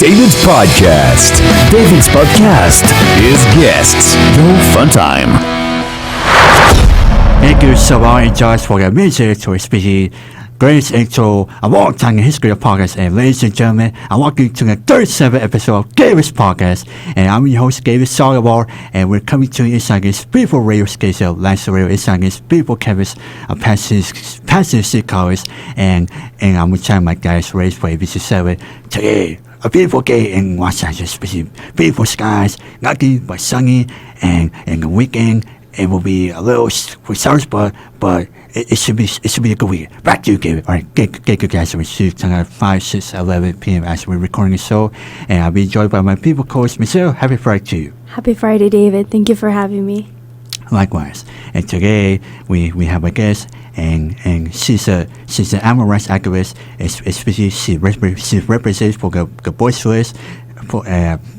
David's podcast. David's podcast is guests. Your fun time. Thank you so much, Josh, for your music to speaking great into a long time in history of podcasts. And ladies and gentlemen, I welcome you to the 37th episode of David's podcast. And I'm your host, David Solomar, and we're coming to you inside this beautiful radio station, Lancer Radio, inside this beautiful campus of passive city college. And I'm with my guys, raised for ABC7 today. A beautiful day in Los Angeles, beautiful skies, not but sunny, and the weekend. It will be a little sours, but it should be a good weekend. Back to you, David. All right, get you guys to receive tonight at 5, 6, 11 p.m. as we're recording the show, and I'll be joined by my people coach Michelle. Happy Friday to you. Happy Friday, David. Thank you for having me. Likewise. And today we have a guest, and she's an animal rights activist. Especially she represents for the Voiceless.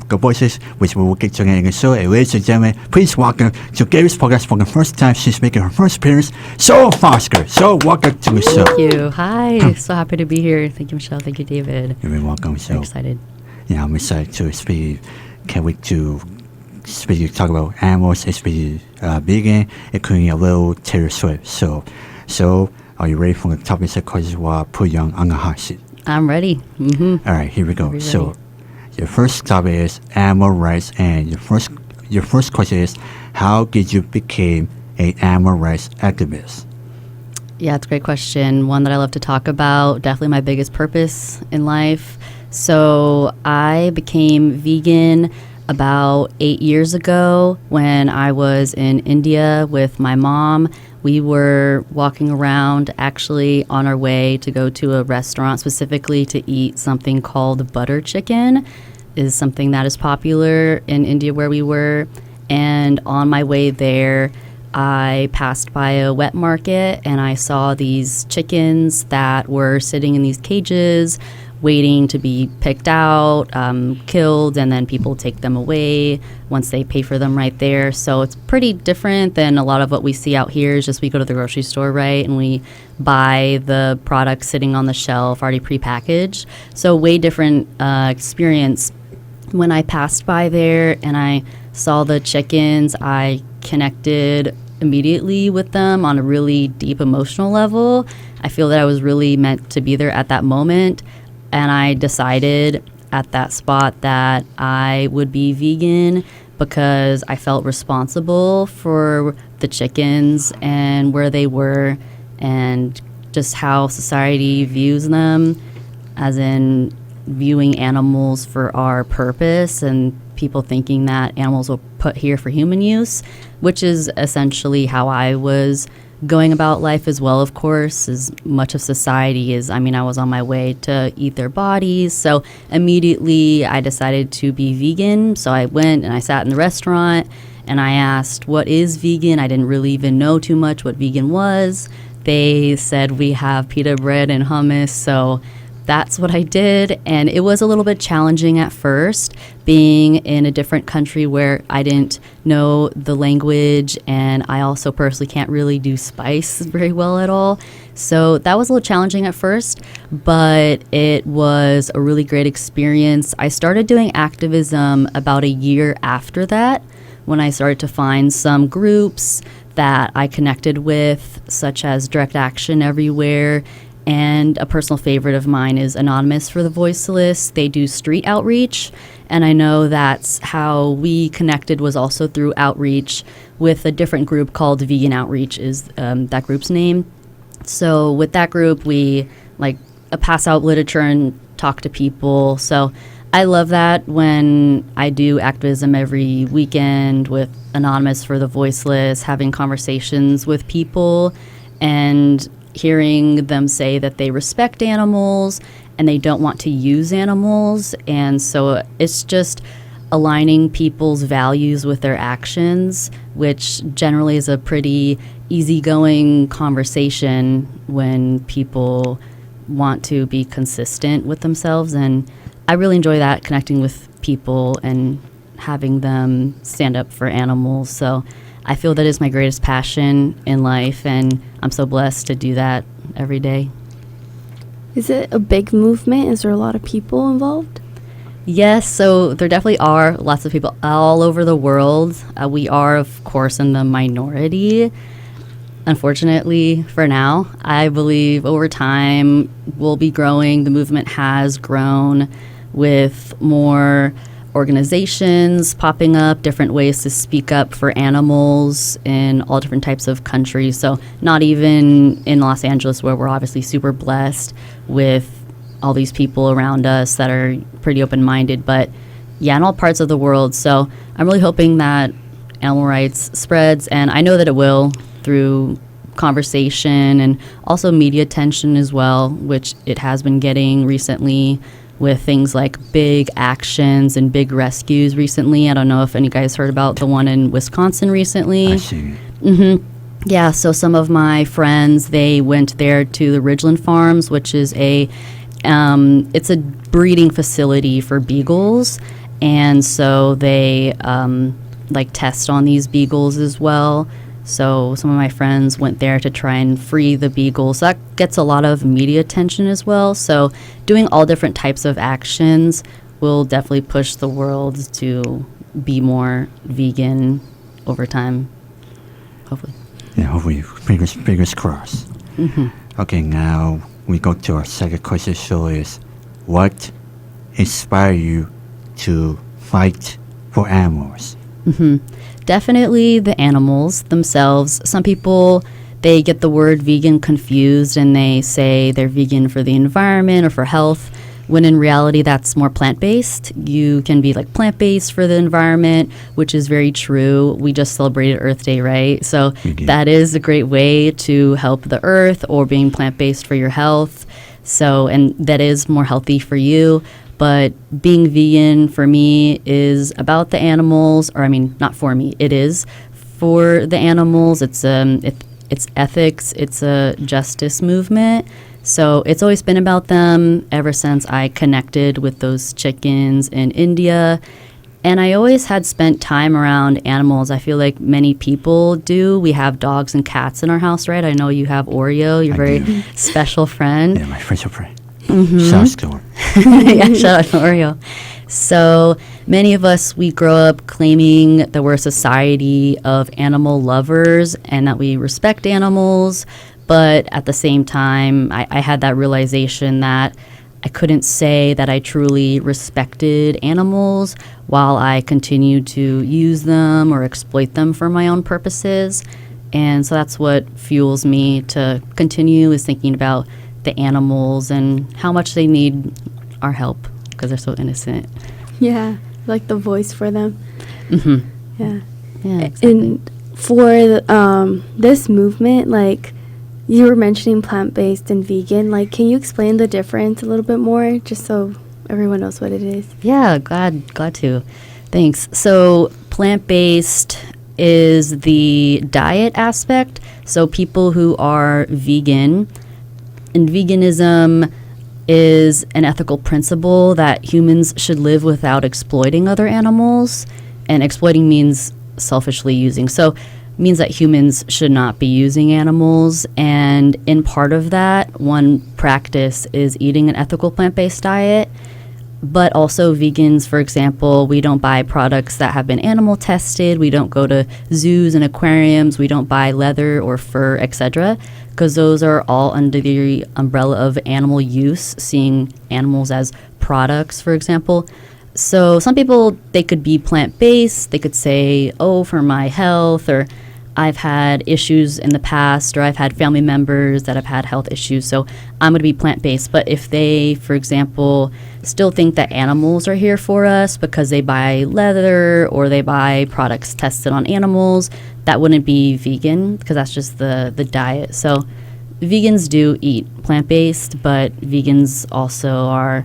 Voices, which we will get to in the show. And ladies and gentlemen, please welcome to Gary's podcast for the first time she's making her first appearance, Zoe Foster. So welcome to the show. Thank you. Hi. So happy to be here. Thank you, Michelle. Thank you, David. You're very welcome. So I'm excited. Yeah, I'm excited to speak. Can't wait to talk about animals, especially vegan, including a little Taylor Swift. So are you ready for the topics of questions while I put you on the hot seat? I'm ready. Mm-hmm. All right, here we go. Ready. So your first topic is animal rights, and your first question is, how did you become an animal rights activist? Yeah, it's a great question. One that I love to talk about. Definitely my biggest purpose in life. So I became vegan about 8 years ago when I was in India with my mom. We were walking around actually on our way to go to a restaurant specifically to eat something called butter chicken. Is something that is popular in India where we were. And on my way there, I passed by a wet market and I saw these chickens that were sitting in these cages waiting to be picked out, killed, and then people take them away once they pay for them right there. So it's pretty different than a lot of what we see out here. It's just we go to the grocery store, right, and we buy the product sitting on the shelf already prepackaged. So way different experience. When I passed by there and I saw the chickens, I connected immediately with them on a really deep emotional level. I feel that I was really meant to be there at that moment. And I decided at that spot that I would be vegan because I felt responsible for the chickens and where they were and just how society views them, as in viewing animals for our purpose and people thinking that animals were put here for human use, which is essentially how I was going about life as well, of course, as much of society is. I mean, I was on my way to eat their bodies, so immediately I decided to be vegan. So I went and I sat in the restaurant and I asked, what is vegan? I didn't really even know too much what vegan was. They said we have pita bread and hummus, so that's what I did, and it was a little bit challenging at first, being in a different country where I didn't know the language, and I also personally can't really do spice very well at all. So that was a little challenging at first, but it was a really great experience. I started doing activism about a year after that, when I started to find some groups that I connected with, such as Direct Action Everywhere. And a personal favorite of mine is Anonymous for the Voiceless. They do street outreach, and I know that's how we connected, was also through outreach with a different group called Vegan Outreach is that group's name. So with that group, we pass out literature and talk to people. So I love that when I do activism every weekend with Anonymous for the Voiceless, having conversations with people and hearing them say that they respect animals and they don't want to use animals. And so it's just aligning people's values with their actions, which generally is a pretty easygoing conversation when people want to be consistent with themselves. And I really enjoy that, connecting with people and having them stand up for animals. So I feel that is my greatest passion in life, and I'm so blessed to do that every day. Is it a big movement? Is there a lot of people involved? Yes, so there definitely are lots of people all over the world. We are, of course, in the minority. Unfortunately, for now, I believe over time we'll be growing. The movement has grown with more organizations popping up, different ways to speak up for animals in all different types of countries. So not even in Los Angeles, where we're obviously super blessed with all these people around us that are pretty open-minded, but yeah, in all parts of the world. So I'm really hoping that animal rights spreads, and I know that it will through conversation and also media attention as well, which it has been getting recently with things like big actions and big rescues recently. I don't know if any guys heard about the one in Wisconsin recently. I see. Yeah, so some of my friends, they went there to the Ridgeland Farms, which is it's a breeding facility for beagles, and so they like test on these beagles as well. So some of my friends went there to try and free the beagles. That gets a lot of media attention as well. So doing all different types of actions will definitely push the world to be more vegan over time, hopefully. Yeah, hopefully, fingers crossed. Okay, now we go to our second question. So is, what inspired you to fight for animals? Definitely the animals themselves. Some people, they get the word vegan confused and they say they're vegan for the environment or for health, when in reality that's more plant-based. You can be like plant-based for the environment, which is very true. We just celebrated Earth Day, right? So that is a great way to help the earth, or being plant-based for your health. So, and that is more healthy for you. But being vegan for me is about the animals, or I mean, not for me, it is for the animals. It's ethics, it's a justice movement. So it's always been about them ever since I connected with those chickens in India. And I always had spent time around animals. I feel like many people do. We have dogs and cats in our house, right? I know you have Oreo, your very special friend. Yeah, my special friend. Sounds good. Yeah, shout out to Oreo. So many of us, we grow up claiming that we're a society of animal lovers and that we respect animals. But at the same time, I had that realization that I couldn't say that I truly respected animals while I continued to use them or exploit them for my own purposes. And so that's what fuels me to continue, is thinking about the animals and how much they need our help because they're so innocent. Yeah, like the voice for them. Yeah. Yeah, exactly. And for this movement, like you were mentioning plant-based and vegan, like can you explain the difference a little bit more just so everyone knows what it is? Yeah, glad to. Thanks. So plant-based is the diet aspect. So people who are vegan, and veganism is an ethical principle that humans should live without exploiting other animals. And exploiting means selfishly using. So means that humans should not be using animals. And in part of that, one practice is eating an ethical plant-based diet. But also vegans, for example, we don't buy products that have been animal tested. We don't go to zoos and aquariums. We don't buy leather or fur, etc., because those are all under the umbrella of animal use, seeing animals as products, for example. So some people, they could be plant-based. They could say, oh, for my health, or I've had issues in the past, or I've had family members that have had health issues, so I'm going to be plant-based. But if they, for example, still think that animals are here for us because they buy leather or they buy products tested on animals, that wouldn't be vegan, because that's just the diet. So vegans do eat plant-based, but vegans also are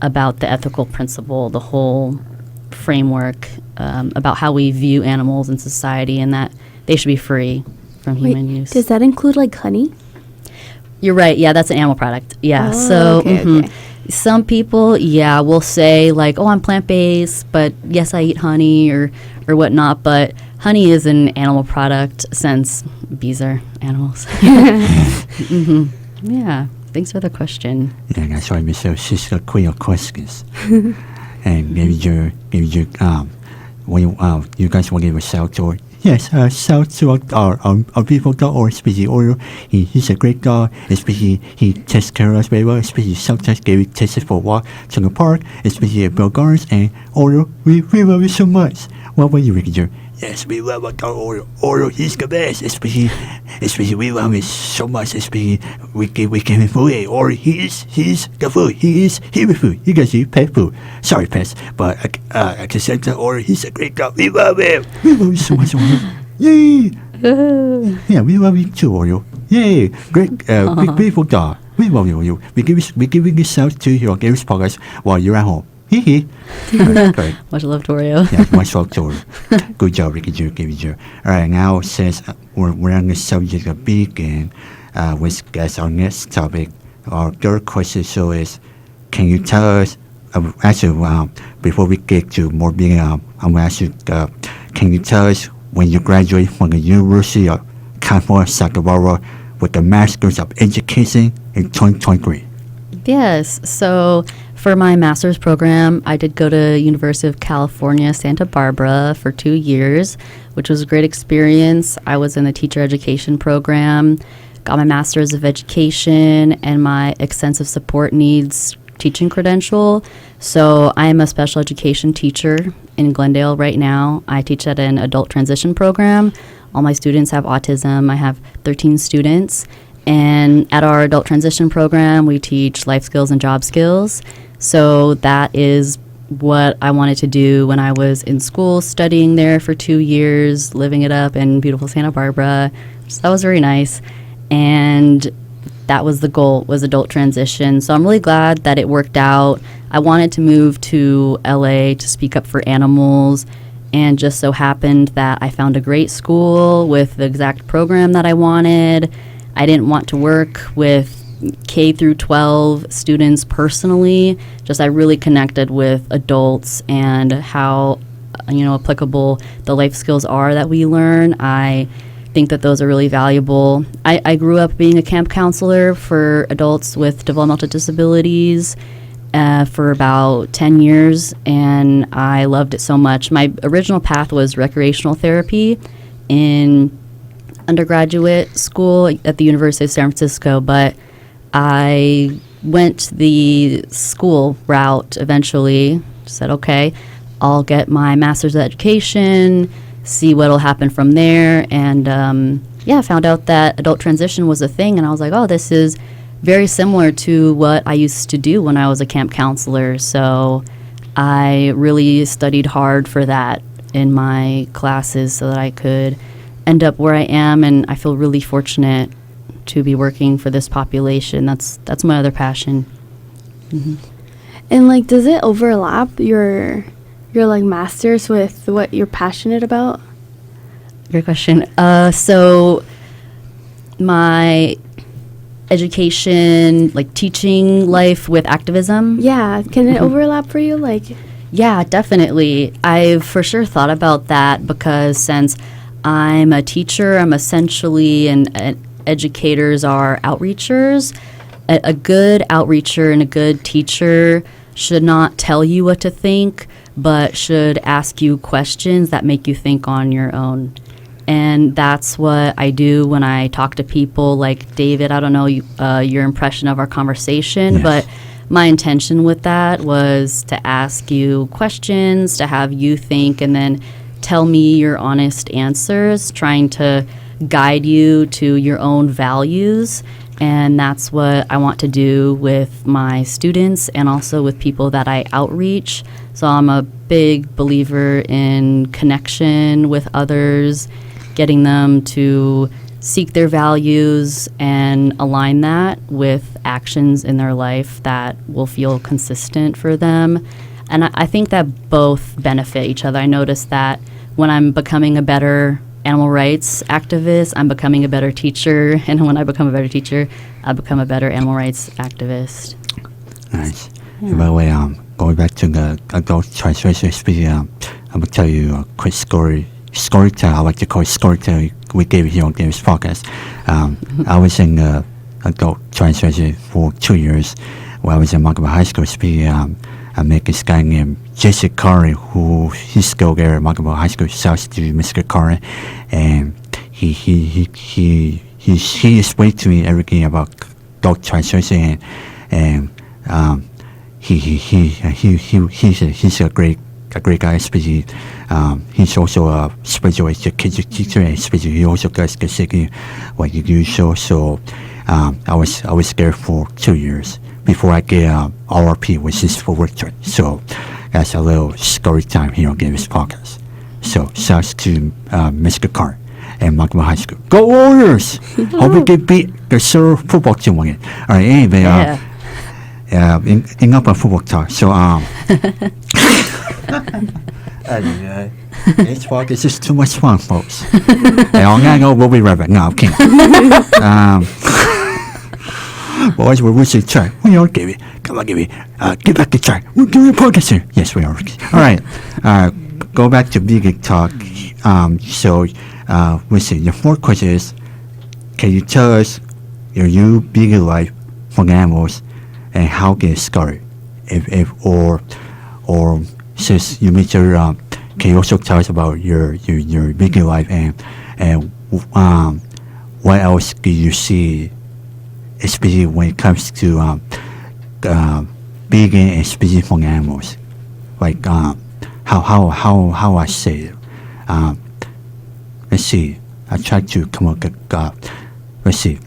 about the ethical principle, the whole framework about how we view animals in society, and that they should be free from human use. Does that include like honey? You're right. Yeah, that's an animal product. Yeah. Oh, so okay. Some people, will say like, oh, I'm plant-based, but yes, I eat honey or whatnot. But honey is an animal product since bees are animals. Yeah. Thanks for the question. Yeah, that's why Michelle, she's got queer questions. and maybe when you guys want to give a shout to, yes, shout to our people that are especially Oreo. He's a great guy, especially he takes care of us very well, especially sometimes Gary takes us for a walk to the park, especially at Bill Gardens, and Oreo, we love you so much. What about you, Ricky Joe? Yes, we love our Oreo. Oreo, he's the best. Especially we love him so much. Especially we give him food. Hey, Oreo, he's the food. He's with food. You guys eat pet food. Sorry, pets, but I can say that Oreo, he's a great guy. We love him. We love you so much, Oreo. Yay! Yeah, we love you too, Oreo. Yay! Great, big beautiful dog. We love you, Oreo. We giving a shout to your Gary's podcast while you're at home. Hee hee. Great. Much love to Oreo. Yeah, much love to Oreo. Good job, Ricky Joe. Give you. All right, now since we're on the subject of vegan, which gets our next topic. Our third question so is, can you tell us? Actually, before we get to more vegan, I'm gonna ask you. Can you tell us when you graduate from the University of California, Santa Barbara, with a Master's of Education in 2023? Yes. So for my master's program, I did go to University of California, Santa Barbara for 2 years, which was a great experience. I was in the teacher education program, got my master's of education and my extensive support needs teaching credential. So I am a special education teacher in Glendale right now. I teach at an adult transition program. All my students have autism. I have 13 students. And at our adult transition program, we teach life skills and job skills. So that is what I wanted to do when I was in school, studying there for 2 years, living it up in beautiful Santa Barbara. So that was very nice. And that was the goal, was adult transition. So I'm really glad that it worked out. I wanted to move to LA to speak up for animals, and just so happened that I found a great school with the exact program that I wanted. I didn't want to work with K through 12 students personally. Just I really connected with adults and how applicable the life skills are that we learn. I think that those are really valuable. I grew up being a camp counselor for adults with developmental disabilities for about 10 years, and I loved it so much. My original path was recreational therapy in undergraduate school at the University of San Francisco, but I went the school route eventually. Said, okay, I'll get my master's of education, see what'll happen from there, and found out that adult transition was a thing, and I was like, oh, this is very similar to what I used to do when I was a camp counselor. So I really studied hard for that in my classes so that I could end up where I am, and I feel really fortunate to be working for this population. That's my other passion. Mm-hmm. And does it overlap your master's with what you're passionate about? Great question. So my education, teaching life with activism. Yeah, can it overlap for you? Yeah, definitely. I've for sure thought about that because since I'm a teacher, I'm essentially, and educators are outreachers. A good outreacher and a good teacher should not tell you what to think, but should ask you questions that make you think on your own. And that's what I do when I talk to people like David. I don't know your impression of our conversation, yes. But my intention with that was to ask you questions, to have you think, and then tell me your honest answers, trying to guide you to your own values. And that's what I want to do with my students and also with people that I outreach. So I'm a big believer in connection with others, getting them to seek their values and align that with actions in their life that will feel consistent for them. And I think that both benefit each other. I noticed that when I'm becoming a better animal rights activist, I'm becoming a better teacher. And when I become a better teacher, I become a better animal rights activist. Nice. Yeah. And by the way, going back to the adult translation speaking, I'm going to tell you a quick storytell. I like to call it storytell. We gave it here on David's podcast. I was in adult translation for 2 years when I was in Montgomery High School speaking. I met this guy named Jesse Curry, who he's still there at Magama High School, South to Mr. Curry, and he explained to me everything about dog translation, and he's a great guy, especially he's also a special education teacher, and especially he also does the what you do. So I was there for 2 years before I get RRP, which is for work trip. So that's a little story time here on Gavis Podcast. So shouts to Mr. Carr and Magma High School. Go Warriors! Hope we get beat the Sur football team again. All right, anyway, enough of football talk. So anyway, this podcast is too much fun, folks. And on that note, we'll be right back. No, I'm kidding. Boys, we're losing track. We are Gabby. Come on, Gabby. Get back to track. We're doing a podcast here. Yes, we are. All right. Go back to vegan talk. Listen, your fourth question is, can you tell us your new vegan life for animals and how get started? Or since you made your, can you also tell us about your vegan life and what else do you see, especially when it comes to vegan and especially for animals, like how I say it. Let's see. I tried to come up with. Let's see.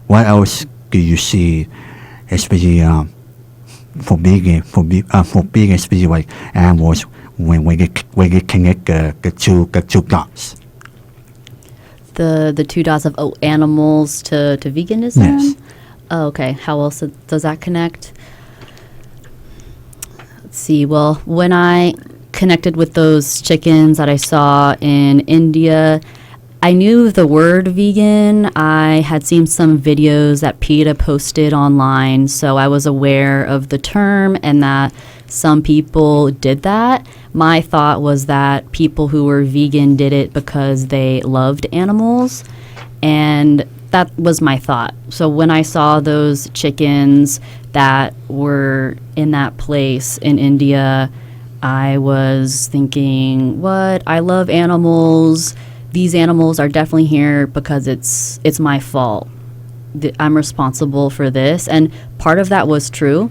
What else do you see, especially for vegan, especially like animals when we get connect the two dots. The two dots of animals to veganism? Yes. Oh, okay. How else does that connect? Let's see. Well, when I connected with those chickens that I saw in India, I knew the word vegan. I had seen some videos that PETA posted online, so I was aware of the term and that some people did that. My thought was that people who were vegan did it because they loved animals, and that was my thought. So when I saw those chickens that were in that place in India, I was thinking, what? I love animals. These animals are definitely here because it's my fault. I'm responsible for this. And part of that was true.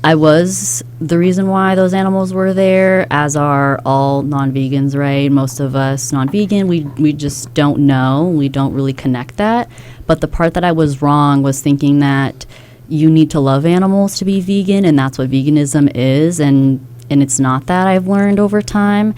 I was the reason why those animals were there, as are all non-vegans, right? Most of us non-vegan, we just don't know. We don't really connect that. But the part that I was wrong was thinking that you need to love animals to be vegan, and that's what veganism is. And it's not that. I've learned over time.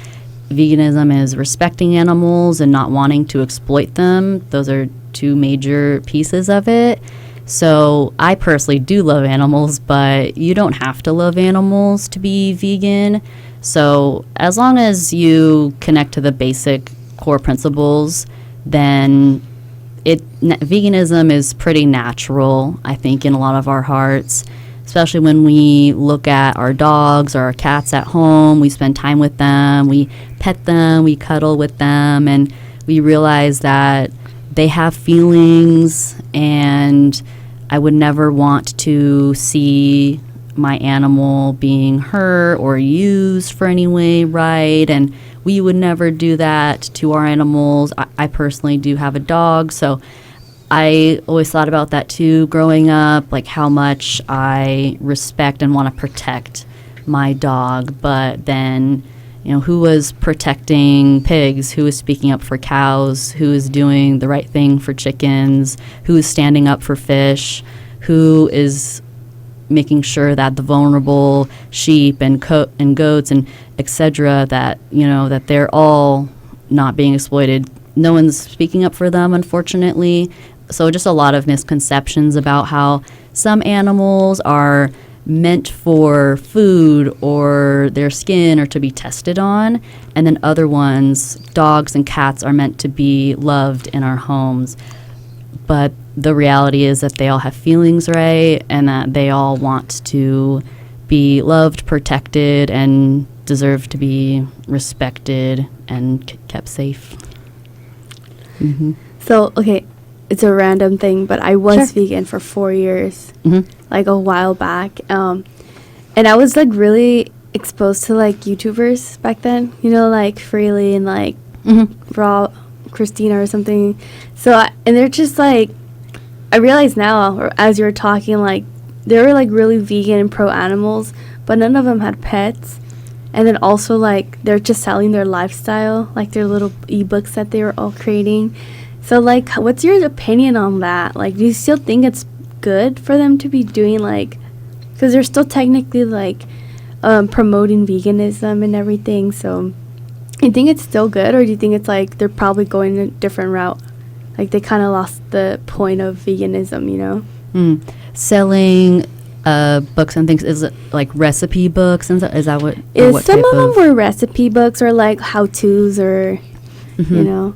Veganism is respecting animals and not wanting to exploit them. Those are two major pieces of it. So I personally do love animals, but you don't have to love animals to be vegan. So as long as you connect to the basic core principles, then veganism is pretty natural, I think, in a lot of our hearts. Especially when we look at our dogs or our cats at home, we spend time with them, we pet them, we cuddle with them, and we realize that they have feelings, and I would never want to see my animal being hurt or used for any way, right? And we would never do that to our animals. I personally do have a dog, so I always thought about that too growing up, like how much I respect and want to protect my dog. But then, who was protecting pigs? Who was speaking up for cows? Who is doing the right thing for chickens? Who is standing up for fish? Who is making sure that the vulnerable sheep and goats and etc. that that they're all not being exploited? No one's speaking up for them, unfortunately. So just a lot of misconceptions about how some animals are meant for food or their skin or to be tested on, and then other ones, dogs and cats, are meant to be loved in our homes. But the reality is that they all have feelings, right? And that they all want to be loved, protected, and deserve to be respected and kept safe. Mm-hmm. So, okay, it's a random thing, but I was vegan for 4 years, like a while back. And I was like really exposed to like YouTubers back then, you know, like Freely and like Raw Christina or something. So and they're just like, I realize now, or as you were talking, like they were like really vegan and pro animals, but none of them had pets. And then also like they're just selling their lifestyle, like their little ebooks that they were all creating. So like, what's your opinion on that? Like, do you still think it's good for them to be doing like, because they're still technically like promoting veganism and everything. So you think it's still good, or do you think it's like they're probably going a different route? Like they kind of lost the point of veganism, you know? Selling books and things, is it like recipe books? And is that what? What Some type of them were recipe books or like how-tos or, you know?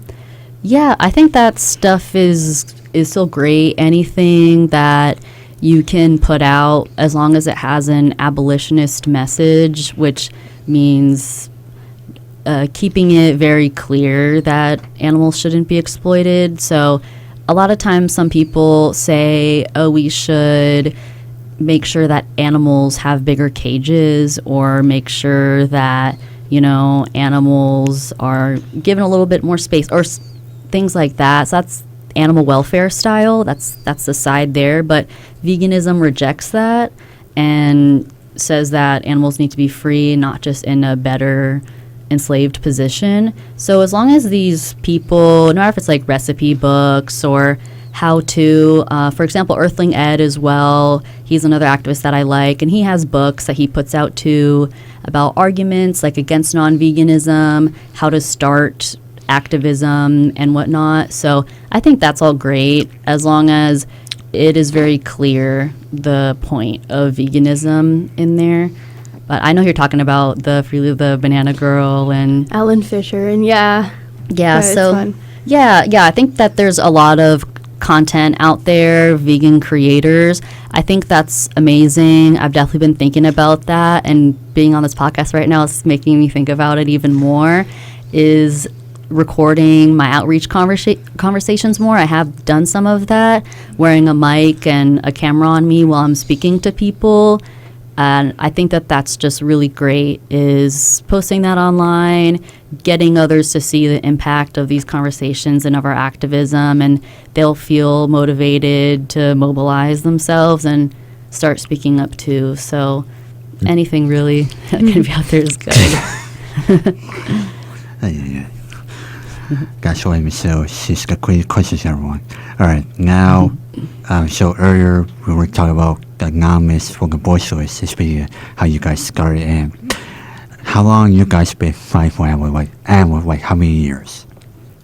Yeah, I think that stuff is still great. Anything that you can put out, as long as it has an abolitionist message, which means keeping it very clear that animals shouldn't be exploited. So a lot of times some people say, oh, we should make sure that animals have bigger cages, or make sure that, you know, animals are given a little bit more space, or things like that. So that's animal welfare style. That's the side there. But veganism rejects that and says that animals need to be free, not just in a better enslaved position. So as long as these people, no matter if it's like recipe books or how to, for example, Earthling Ed as well, he's another activist that I like, and he has books that he puts out too about arguments like against non-veganism, how to start activism and whatnot. So I think that's all great, as long as it is very clear the point of veganism in there. But I know you're talking about the Freely the Banana Girl and Ellen Fisher, and yeah, so it's fun. yeah, I think that there's a lot of content out there, vegan creators. I think that's amazing. I've definitely been thinking about that, and being on this podcast right now is making me think about it even more, is recording my outreach conversations more. I have done some of that, wearing a mic and a camera on me while I'm speaking to people. And I think that that's just really great, is posting that online, getting others to see the impact of these conversations and of our activism, and they'll feel motivated to mobilize themselves and start speaking up too. So anything really that can be out there is good. Got Zoe Michelle. She's got great questions, everyone. All right, now, so earlier we were talking about the anonymous for the Voiceless, especially how you guys started, and how long you guys been fighting for animals, like how many years?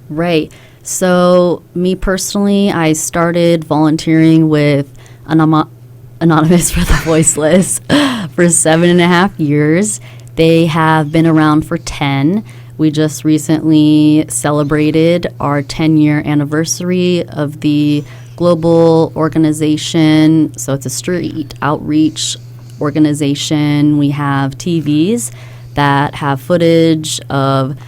Right. So me personally, I started volunteering with Anonymous for the Voiceless for 7.5 years. They have been around for 10. We just recently celebrated our 10-year anniversary of the global organization. So it's a street outreach organization. We have TVs that have footage of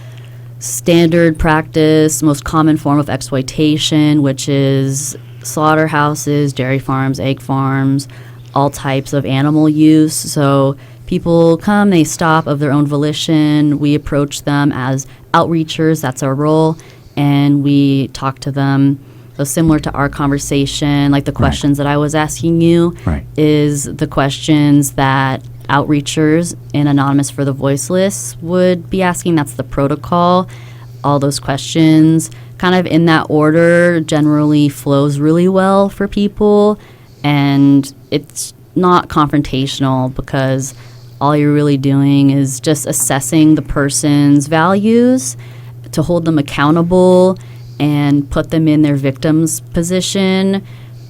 standard practice, most common form of exploitation, which is slaughterhouses, dairy farms, egg farms, all types of animal use. So people come, they stop of their own volition. We approach them as outreachers, that's our role, and we talk to them. So similar to our conversation, like the questions that I was asking you, is the questions that outreachers in Anonymous for the Voiceless would be asking. That's the protocol. All those questions, kind of in that order, generally flows really well for people, and it's not confrontational, because all you're really doing is just assessing the person's values to hold them accountable and put them in their victim's position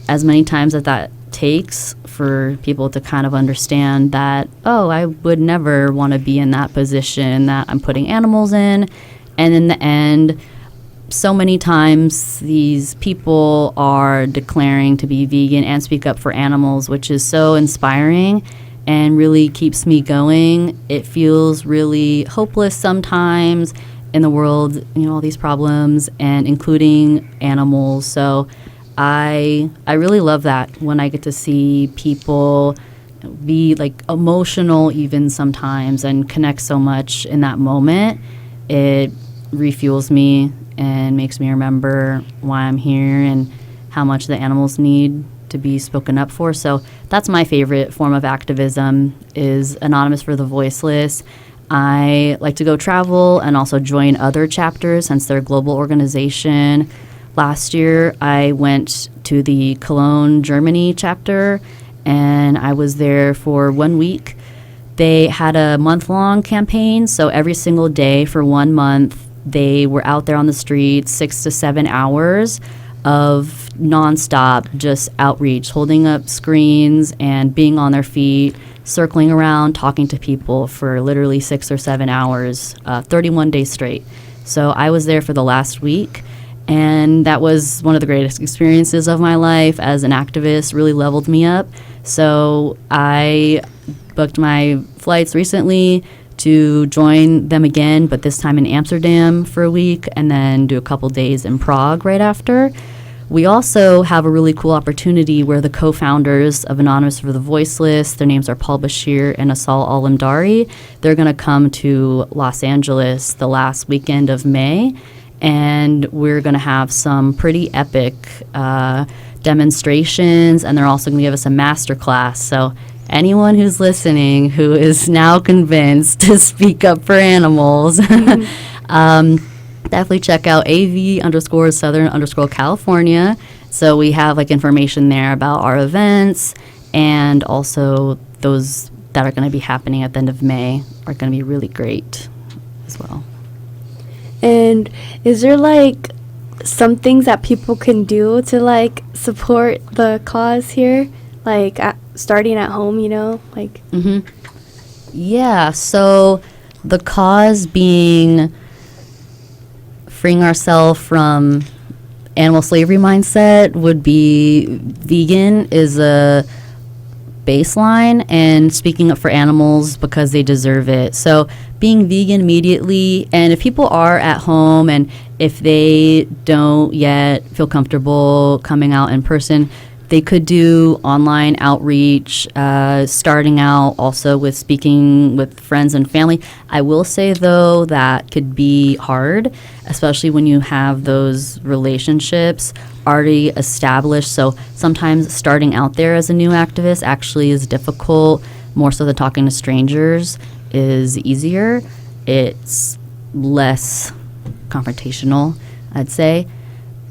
as many times as that takes for people to kind of understand that, oh, I would never want to be in that position that I'm putting animals in. And in the end, so many times these people are declaring to be vegan and speak up for animals, which is so inspiring and really keeps me going. It feels really hopeless sometimes in the world, you know, all these problems, and including animals. So I really love that when I get to see people be like emotional even sometimes and connect so much in that moment, it refuels me and makes me remember why I'm here and how much the animals need to be spoken up for. So that's my favorite form of activism, is Anonymous for the Voiceless. I like to go travel and also join other chapters since they're a global organization. Last year, I went to the Cologne, Germany chapter, and I was there for 1 week. They had a month-long campaign, so every single day for 1 month, they were out there on the streets 6 to 7 hours of nonstop just outreach, holding up screens and being on their feet, circling around, talking to people for literally 6 or 7 hours, 31 days straight. So I was there for the last week, and that was one of the greatest experiences of my life as an activist, really leveled me up. So I booked my flights recently to join them again, but this time in Amsterdam for a week, and then do a couple days in Prague right after. We also have a really cool opportunity where the co-founders of Anonymous for the Voiceless, their names are Paul Bashir and Asal Alamdari, they're going to come to Los Angeles the last weekend of May, and we're going to have some pretty epic demonstrations, and they're also going to give us a master class. So anyone who's listening who is now convinced to speak up for animals, definitely check out AV_Southern_California. So we have like information there about our events, and also those that are going to be happening at the end of May are going to be really great as well. And is there like some things that people can do to like support the cause here, like starting at home, you know, like? Yeah. So the cause being freeing ourselves from animal slavery mindset would be vegan is a baseline, and speaking up for animals because they deserve it. So being vegan immediately, and if people are at home and if they don't yet feel comfortable coming out in person, they could do online outreach, starting out also with speaking with friends and family. I will say, though, that could be hard, especially when you have those relationships already established. So sometimes starting out there as a new activist actually is difficult, more so than talking to strangers is easier. It's less confrontational, I'd say.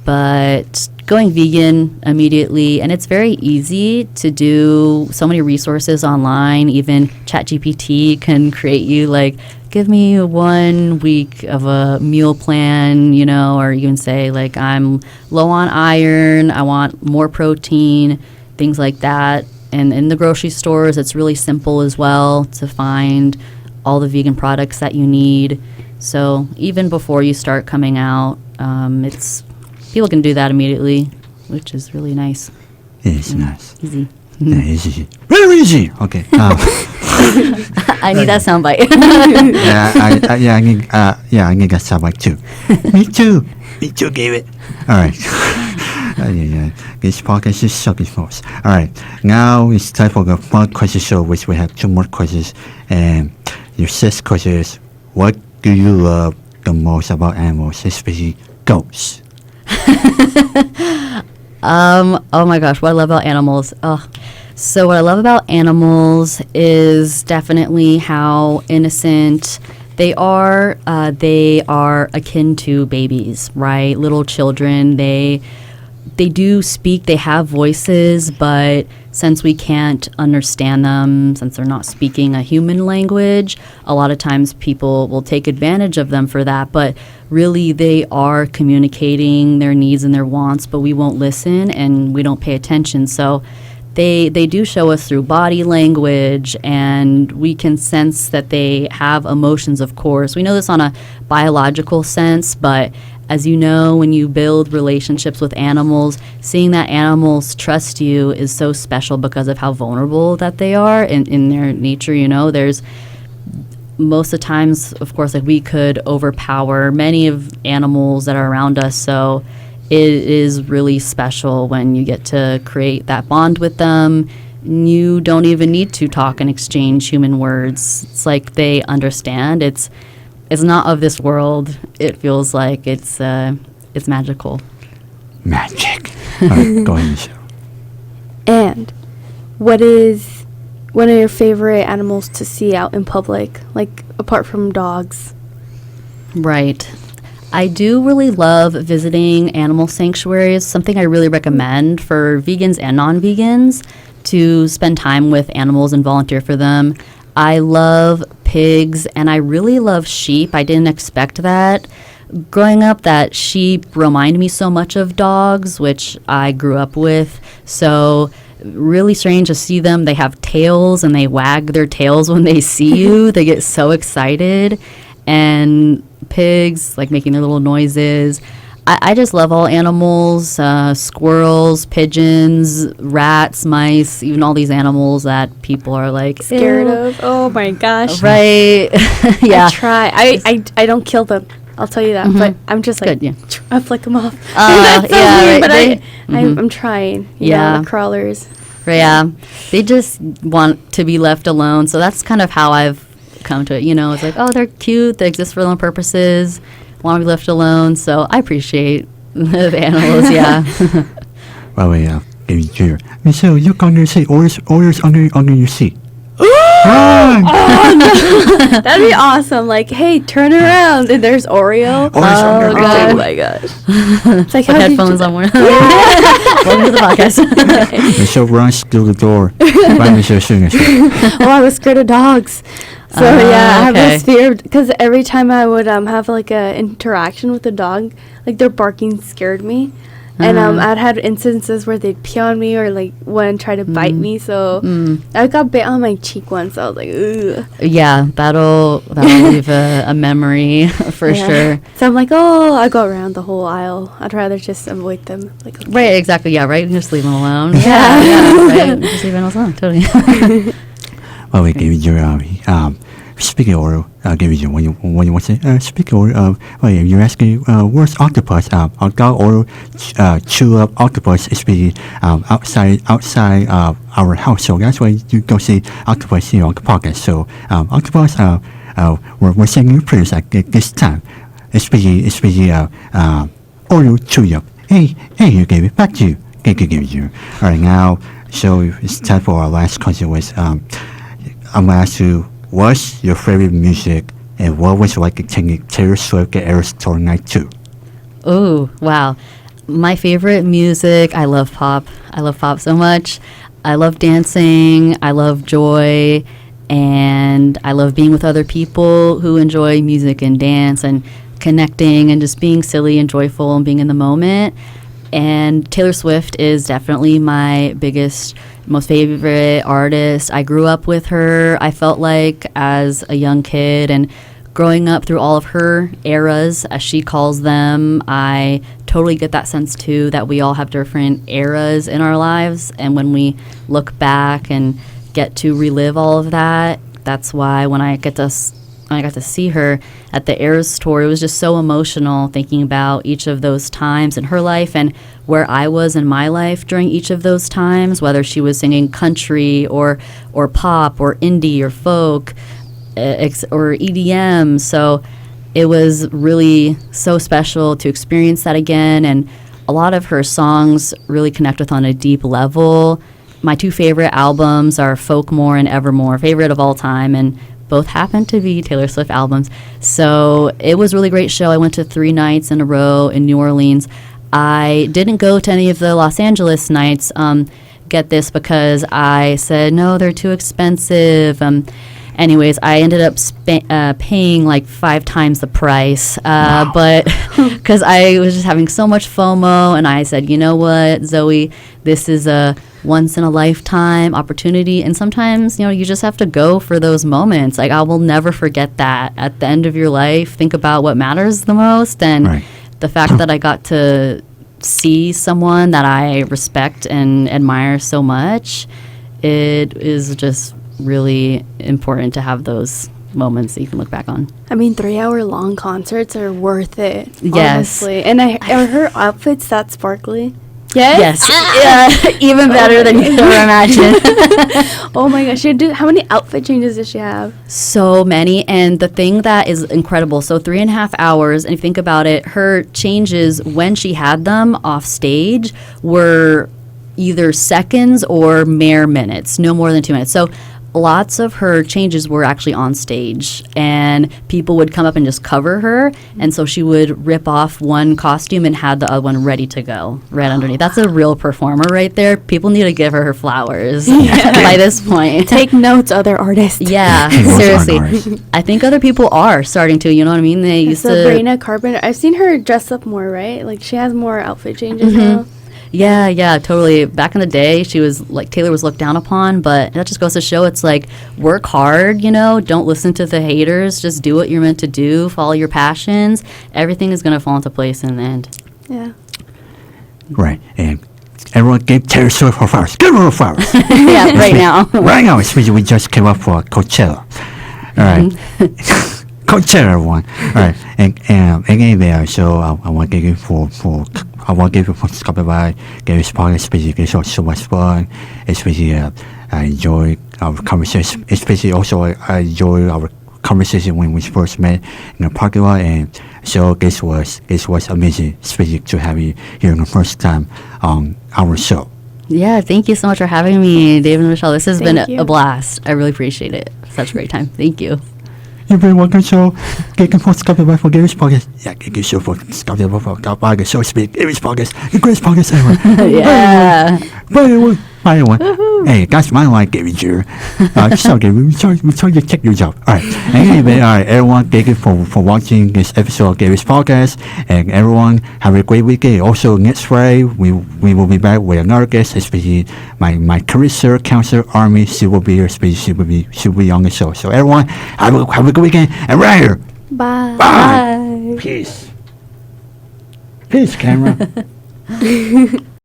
But going vegan immediately, and it's very easy to do. So many resources online, even ChatGPT can create you like, give me 1 week of a meal plan, you know, or you can say like, I'm low on iron, I want more protein, things like that. And in the grocery stores, it's really simple as well to find all the vegan products that you need. So even before you start coming out, people can do that immediately, which is really nice. It's nice. Easy. Yeah, easy. Very easy. Okay. I need that soundbite. I need that soundbite too. Me too. Me too, gave it. All right. This podcast is sucking false. All right. Now it's time for the fun question show, which we have 2 more questions. And your 6th question is, what do you love the most about animals, especially goats? Oh my gosh, what I love about animals. So what I love about animals is definitely how innocent they are. They are akin to babies, right? Little children. They do speak, they have voices, but since we can't understand them, since they're not speaking a human language, a lot of times people will take advantage of them for that. But really, they are communicating their needs and their wants, but we won't listen and we don't pay attention. So they do show us through body language, and we can sense that they have emotions, of course. We know this on a biological sense, but as you know, when you build relationships with animals, seeing that animals trust you is so special because of how vulnerable that they are in their nature. You know, there's most of the times, of course, like we could overpower many of animals that are around us. So it is really special when you get to create that bond with them, you don't even need to talk and exchange human words. It's like they understand. It's not of this world. It feels like it's magical. Magic. All right, go ahead, Michelle. And what is one of your favorite animals to see out in public, like apart from dogs? Right. I do really love visiting animal sanctuaries, something I really recommend for vegans and non-vegans to spend time with animals and volunteer for them. I love pigs and I really love sheep. I didn't expect that. Growing up, that sheep remind me so much of dogs, which I grew up with. So really strange to see them. They have tails and they wag their tails when they see you. They get so excited. And pigs, like making their little noises. I just love all animals, squirrels, pigeons, rats, mice, even all these animals that people are like Scared "Ew." of? Oh my gosh. Right. Yeah. I try. I don't kill them. I'll tell you that. But I'm just like, Good, yeah. I flick them off. Yeah, That's so weird, right. but I'm trying. You Yeah. know, the crawlers. Yeah. They just want to be left alone. So that's kind of how I've come to it. You know, it's like, oh, they're cute. They exist for their own purposes. Want to be left alone. So I appreciate the animals. Yeah. Well, Amy Jr. Michelle, look under your seat. Oreo's under your seat. Run! That'd be awesome. Like, hey, turn around. And there's Oreo. Oreo's under your Oh seat. my gosh. It's like, With how did headphones you on. Welcome to the podcast. Michelle runs through the door. Right, Michelle, sing Oh, I was scared of dogs. So yeah, I have okay. this fear because every time I would have like a interaction with a dog, like their barking scared me, and I'd had instances where they'd pee on me or like one try to bite me. So I got bit on my cheek once. So I was like, ugh. Yeah, that'll leave a memory for Yeah. sure. So I'm like, oh, I go around the whole aisle. I'd rather just avoid them. Like, okay. Right, exactly. Yeah, right. Just leave them alone. Yeah. Yeah, right. Just leave animals alone. Totally. Well, we gave you speaking of Oreo, I'll give you when you want to say speaking of well, you're asking where's octopus? Our dog Oreo chew up octopus, especially outside our house. So that's why you go see octopus here on the podcast. So octopus, we're singing prayers at this time, especially Oreo chew up. Hey, you gave it back to you. Give you. All right, now. So it's time for our last question. I'm gonna ask you, what's your favorite music, and what was it like attending Taylor Swift at Eras Tour Night 2? Oh, wow. My favorite music, I love pop. I love pop so much. I love dancing. I love joy. And I love being with other people who enjoy music and dance and connecting and just being silly and joyful and being in the moment. And Taylor Swift is definitely my biggest, most favorite artist. I grew up with her, I felt like, as a young kid, and growing up through all of her eras, as she calls them. I totally get that sense, too, that we all have different eras in our lives. And when we look back and get to relive all of that, that's why when I got to see her at the Eras Tour, it was just so emotional thinking about each of those times in her life and where I was in my life during each of those times, whether she was singing country or pop or indie or folk or EDM. So it was really so special to experience that again, and a lot of her songs really connect with on a deep level. My two favorite albums are Folkmore and Evermore, favorite of all time, and both happen to be Taylor Swift albums. So it was a really great show. I went to 3 nights in a row in New Orleans. I didn't go to any of the Los Angeles nights, get this, because I said, no, they're too expensive. Anyways, I ended up paying like 5 times the price, Wow. but because I was just having so much FOMO, and I said, you know what, Zoe, this is a once-in-a-lifetime opportunity, and sometimes, you just have to go for those moments. Like, I will never forget that. At the end of your life, think about what matters the most, and Right. the fact that I got to see someone that I respect and admire so much, it is just really important to have those moments that you can look back on. I mean, 3-hour-long concerts are worth it. Yes. Honestly. And are her outfits that sparkly? Yes. Yeah, even better than you could ever imagine. Oh my gosh. How many outfit changes does she have? So many. And the thing that is incredible, so 3.5 hours, and if you think about it, her changes when she had them off stage were either seconds or mere minutes, no more than 2 minutes. So lots of her changes were actually on stage, and people would come up and just cover her, and so she would rip off one costume and had the other one ready to go right underneath. That's a real performer right there. People need to give her flowers by this point. Take notes, other artists. Yeah, seriously. I think other people are starting to, you know what I mean? They used to. Sabrina Carpenter. I've seen her dress up more, right? Like, she has more outfit changes now. Yeah, totally. Back in the day, she was like, Taylor was looked down upon, but that just goes to show it's like, work hard, don't listen to the haters, just do what you're meant to do, follow your passions. Everything is going to fall into place in the end. Yeah. Right. And everyone gave Taylor Swift her flowers. Give her her flowers. Yeah, right now. Right now, especially we just came up for Coachella. All right. Coachella, everyone. All right. And anyway, so I want to give you for stopping by, Gary's podcast, especially it's so much fun. Especially I enjoy our conversation. Especially also I enjoy our conversation when we first met in the parking lot, and so this was amazing, especially to have you here the first time on our show. Yeah, thank you so much for having me, David and Michelle. This has been Thank you. a blast. I really appreciate it. Such a great time. Thank you. You're very welcome. So, thank for stopping by for Gary's podcast. Yeah, thank you so for stopping by for podcast. So speak Gary's podcast, the greatest podcast ever. Yeah. By the way, hey, that's my line, Gary Jr. So, Gary, we told you to check your job. All right. Anyway, all right, everyone, thank you for watching this episode of Gary's podcast, and everyone have a great weekend. Also, next Friday we will be back with another guest, especially my career counselor Army. She will be here. She will be on the show. So, everyone, have a good weekend. And right here. Bye. Bye. Peace. Peace, camera.